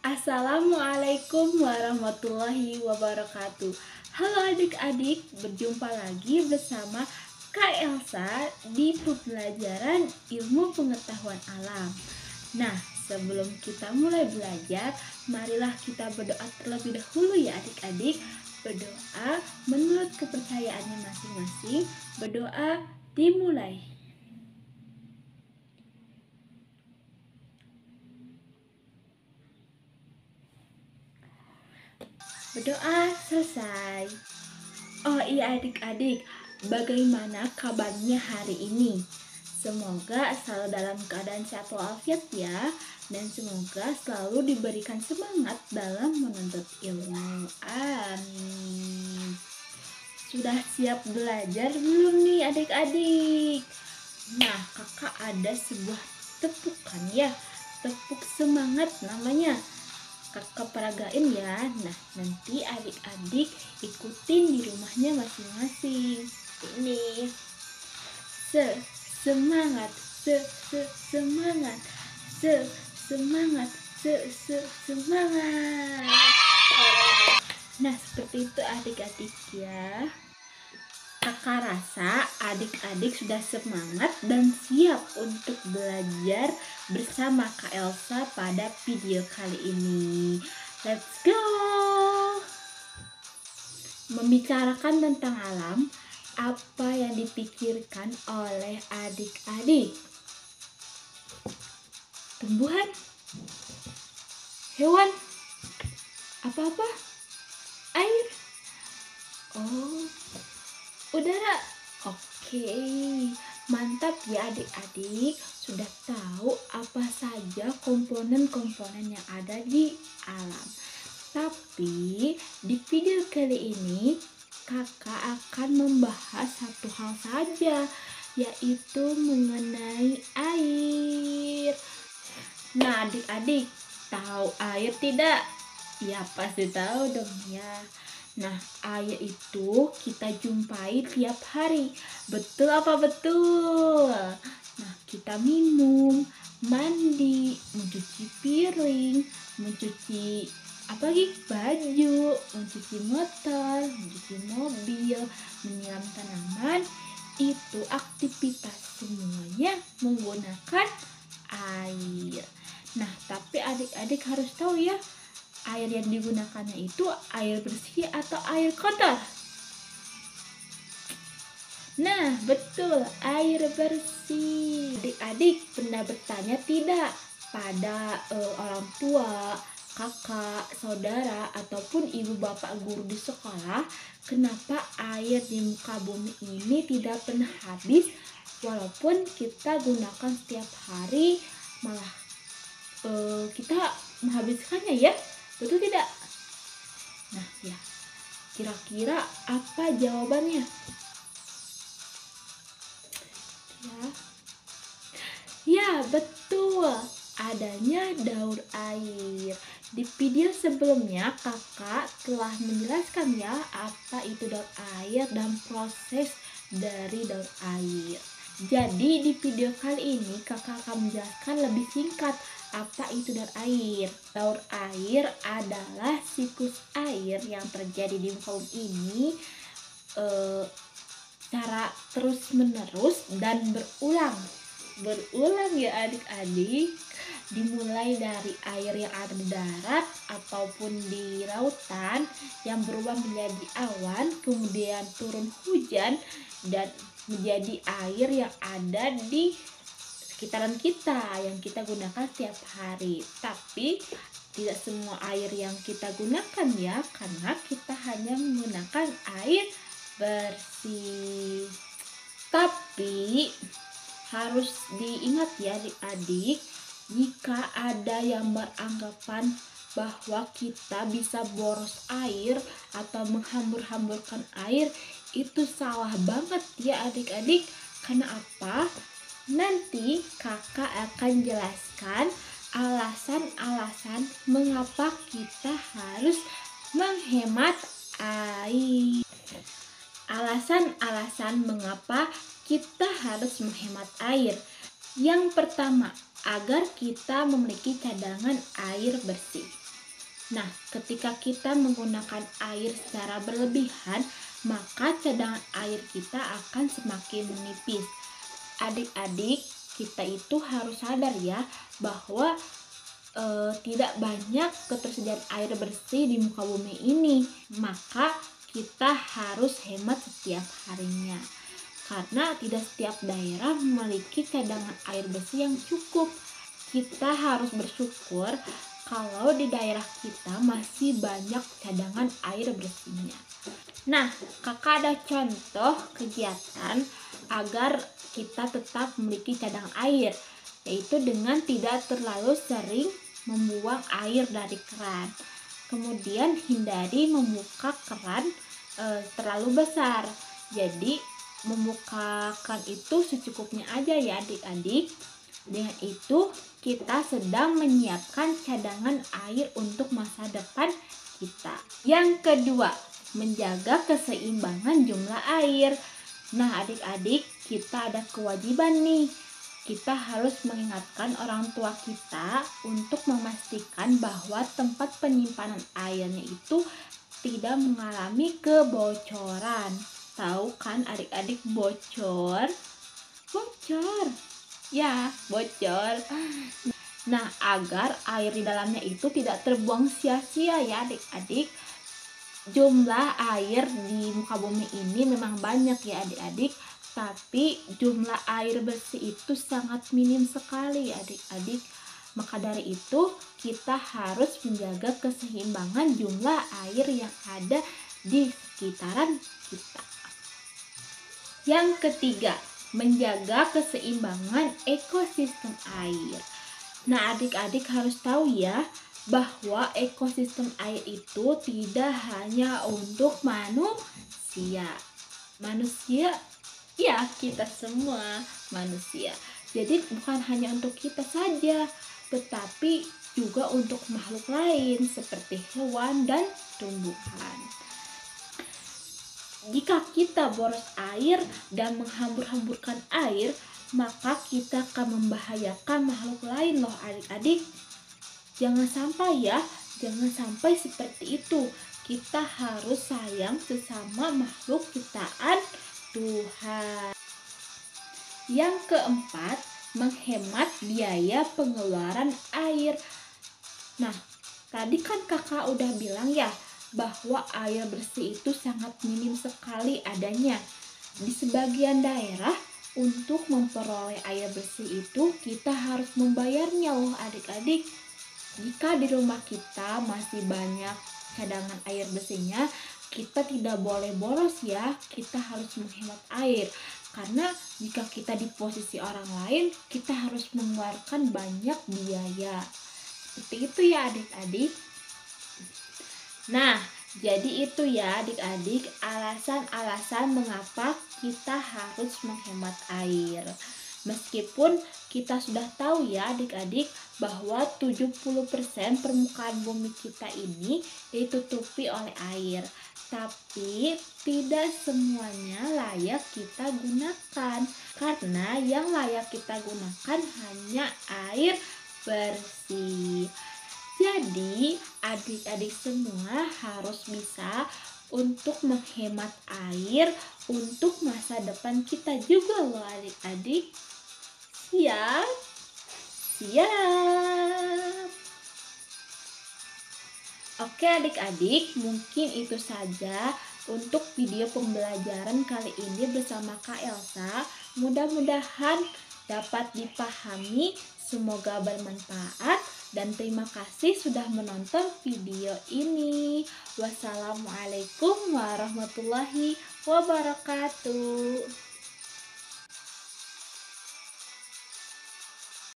Assalamualaikum warahmatullahi wabarakatuh. Halo adik-adik, berjumpa lagi bersama Kak Elsa di pembelajaran ilmu pengetahuan alam. Nah, sebelum kita mulai belajar, marilah kita berdoa terlebih dahulu ya adik-adik. Berdoa menurut kepercayaannya masing-masing. Berdoa dimulai. Berdoa selesai. Oh iya adik-adik, bagaimana kabarnya hari ini? Semoga selalu dalam keadaan sehat walafiat ya. Dan semoga selalu diberikan semangat dalam menuntut ilmu. Amin. Sudah siap belajar belum nih adik-adik? Nah, kakak ada sebuah tepukan ya. Tepuk semangat namanya. Kakak peragain ya. Nah, nanti adik-adik ikutin di rumahnya masing-masing. Ini semangat, semangat, semangat, semangat. Nah, seperti itu adik-adik ya. Kakak rasa adik-adik sudah semangat dan siap untuk belajar bersama Kak Elsa pada video kali ini. Let's go! Membicarakan tentang alam, apa yang dipikirkan oleh adik-adik? Tumbuhan? Hewan? Apa-apa? Air? Oh, udara. Oke, mantap ya adik-adik. Sudah tahu apa saja komponen-komponen yang ada di alam. Tapi di video kali ini kakak akan membahas satu hal saja, yaitu mengenai air. Nah adik-adik, tahu air tidak? Ya pasti tahu dong ya. Nah, air itu kita jumpai tiap hari. Betul apa betul? Nah, kita minum, mandi, mencuci piring, mencuci baju, mencuci motor, mencuci mobil, menyiram tanaman. Itu aktivitas semuanya menggunakan air. Nah, tapi adik-adik harus tahu ya, air yang digunakannya itu air bersih atau air kotor? Nah, betul, air bersih. Adik-adik pernah bertanya tidak pada orang tua, kakak, saudara, ataupun ibu bapak guru di sekolah, kenapa air di muka bumi ini tidak pernah habis walaupun kita gunakan setiap hari, malah kita menghabiskannya ya? Betul tidak? Nah ya, kira-kira apa jawabannya? Ya betul, adanya daur air. Di video sebelumnya kakak telah menjelaskan ya apa itu daur air dan proses dari daur air. Jadi di video kali ini kakak akan menjelaskan lebih singkat apa itu daur air. Daur air adalah siklus air yang terjadi di muka bumi ini secara terus menerus dan berulang ya adik-adik. Dimulai dari air yang ada di darat ataupun di lautan yang berubah menjadi awan, kemudian turun hujan dan menjadi air yang ada di sekitaran kita yang kita gunakan setiap hari. Tapi tidak semua air yang kita gunakan ya, karena kita hanya menggunakan air bersih. Tapi harus diingat ya adik-adik, jika ada yang beranggapan bahwa kita bisa boros air atau menghambur-hamburkan air, itu salah banget ya adik-adik. Karena apa? Nanti kakak akan jelaskan alasan-alasan mengapa kita harus menghemat air. Alasan-alasan mengapa kita harus menghemat air. Yang pertama, agar kita memiliki cadangan air bersih. Nah, ketika kita menggunakan air secara berlebihan, maka cadangan air kita akan semakin menipis. Adik-adik, kita itu harus sadar ya bahwa tidak banyak ketersediaan air bersih di muka bumi ini. Maka kita harus hemat setiap harinya. Karena tidak setiap daerah memiliki cadangan air bersih yang cukup. Kita harus bersyukur kalau di daerah kita masih banyak cadangan air bersihnya. Nah, kakak ada contoh kegiatan agar kita tetap memiliki cadangan air, yaitu dengan tidak terlalu sering membuang air dari keran. Kemudian hindari membuka keran terlalu besar. Jadi membukakan itu secukupnya aja ya adik-adik. Dengan itu kita sedang menyiapkan cadangan air untuk masa depan kita. Yang kedua, menjaga keseimbangan jumlah air. Nah adik-adik, kita ada kewajiban nih. Kita harus mengingatkan orang tua kita untuk memastikan bahwa tempat penyimpanan airnya itu tidak mengalami kebocoran. Tahu kan adik-adik bocor? Bocor. Ya, bocor. Nah, agar air di dalamnya itu tidak terbuang sia-sia ya adik-adik. Jumlah air di muka bumi ini memang banyak ya adik-adik, tapi jumlah air bersih itu sangat minim sekali adik-adik. Maka dari itu kita harus menjaga keseimbangan jumlah air yang ada di sekitaran kita. Yang ketiga, menjaga keseimbangan ekosistem air. Nah adik-adik harus tahu ya bahwa ekosistem air itu tidak hanya untuk manusia. Manusia, ya kita semua manusia. Jadi bukan hanya untuk kita saja, tetapi juga untuk makhluk lain seperti hewan dan tumbuhan. Jika kita boros air dan menghambur-hamburkan air, maka kita akan membahayakan makhluk lain loh adik-adik. Jangan sampai ya, jangan sampai seperti itu. Kita harus sayang sesama makhluk ciptaan Tuhan. Yang keempat, menghemat biaya pengeluaran air. Nah, tadi kan kakak udah bilang ya, bahwa air bersih itu sangat minim sekali adanya. Di sebagian daerah, untuk memperoleh air bersih itu kita harus membayarnya loh adik-adik. Jika di rumah kita masih banyak cadangan air bersihnya, kita tidak boleh boros ya, kita harus menghemat air. Karena jika kita di posisi orang lain, kita harus mengeluarkan banyak biaya. Seperti itu ya adik-adik. Nah, jadi itu ya adik-adik alasan-alasan mengapa kita harus menghemat air. Meskipun kita sudah tahu ya adik-adik bahwa 70% permukaan bumi kita ini ditutupi oleh air. Tapi tidak semuanya layak kita gunakan. Karena yang layak kita gunakan hanya air bersih. Jadi adik-adik semua harus bisa untuk menghemat air untuk masa depan kita juga loh adik-adik. Siap? Siap. Oke adik-adik, mungkin itu saja untuk video pembelajaran kali ini bersama Kak Elsa. Mudah-mudahan dapat dipahami, semoga bermanfaat. Dan terima kasih sudah menonton video ini. Wassalamualaikum warahmatullahi wabarakatuh.